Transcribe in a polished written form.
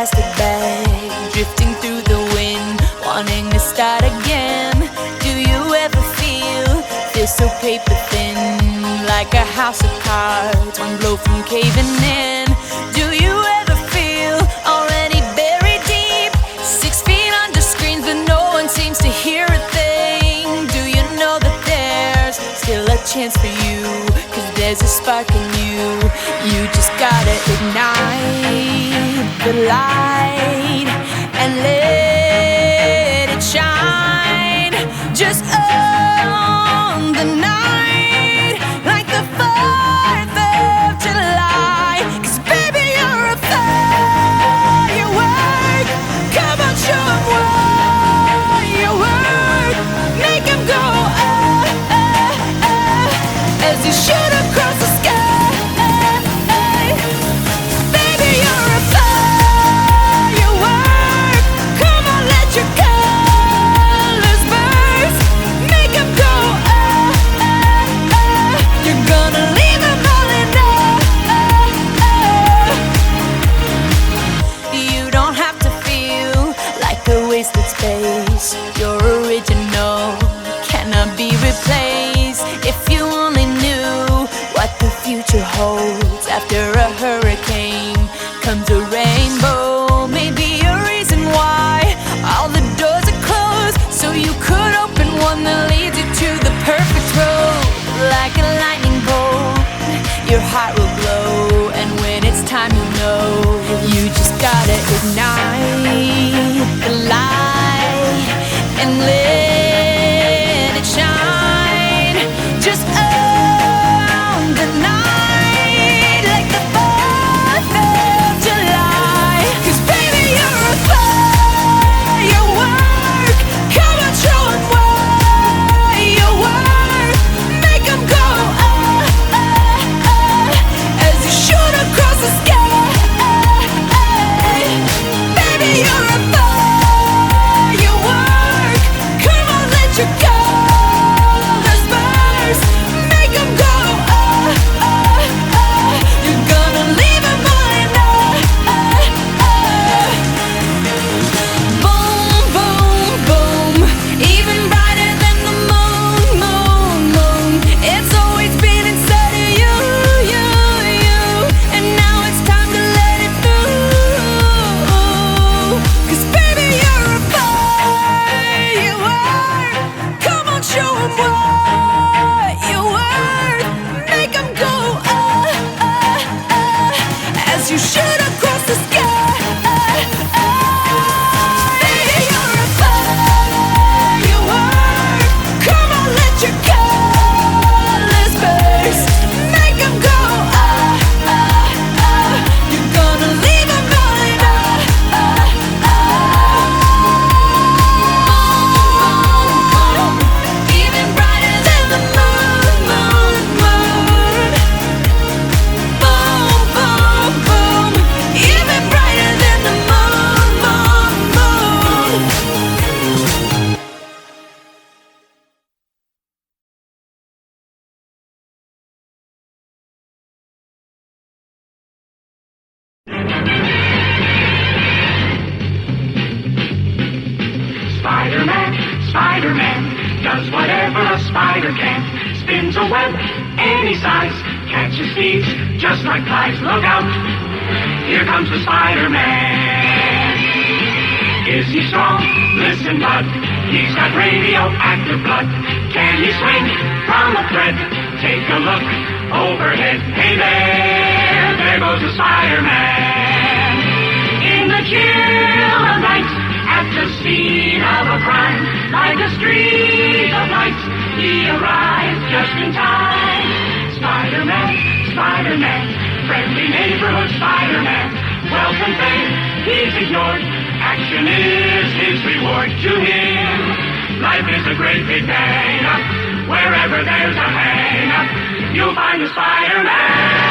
plastic bag, drifting through the wind, wanting to start again. Do you ever feel so paper thin, like a house of cards, one blow from caving in? Do you ever feel already buried deep, 6 feet under screens, but no one seems to hear a thing? Do you know that there's still a chance for you, 'cause there's a spark in you? You just gotta ignite the light and let it shine. Just on the night, like the 4th of July. 'Cause baby, you're a firework. Come on, show 'em what you work. Make 'em go as you shoot across the sky. Baby, you're a firework. Come on, let your colors burst. Make 'em go you're gonna leave 'em all in You don't have to feel like a wasted space. You're original, cannot be replaced. If you only knew what the future holds. After a hurricane comes a rainbow. Maybe a reason why all the doors are closed, so you could open one that leads you to the perfect road. Like a lightning bolt, your heart will glow, and when it's time, you know you just gotta ignite the light and let it shine. Just on the night, like the 4th of July. 'Cause baby, you're a firework. Come on, show 'em what you work. Make 'em go as you shoot across the sky. Baby, you're a firework. Come on, let your colors burst. Make 'em go you're gonna leave 'em all in Boom, boom, boom. Even brighter than the moon, moon, moon. It's always been inside of you, you, you. And now it's time to let it through. 'Cause baby, you're a firework. Come on, show 'em what you worth. Make 'em go as you shoot across the sky. Baby, you're a firework. Come on, let your colors burst. Make 'em go you're gonna leave 'em all in Even brighter than the moon, moon, moon. Boom, boom, boom. Even brighter than the moon, moon, moon. Spider-Man, Spider-Man, does whatever a spider can. Spins a web any size, catches thieves just like flies. Look out, here comes the Spider-Man. Is he strong? Listen, bud, he's got radioactive blood. Can he swing from a thread? Take a look overhead. Hey there goes the Spider-Man. In the chill of night, at the scene of a crime, like a streak of light, he arrives just in time. Spider-Man, Spider-Man, friendly neighborhood Spider-Man. Wealth and fame, he's ignored. Action is his reward to him. Life is a great big hang-up. Wherever there's a hang-up, you'll find the Spider-Man.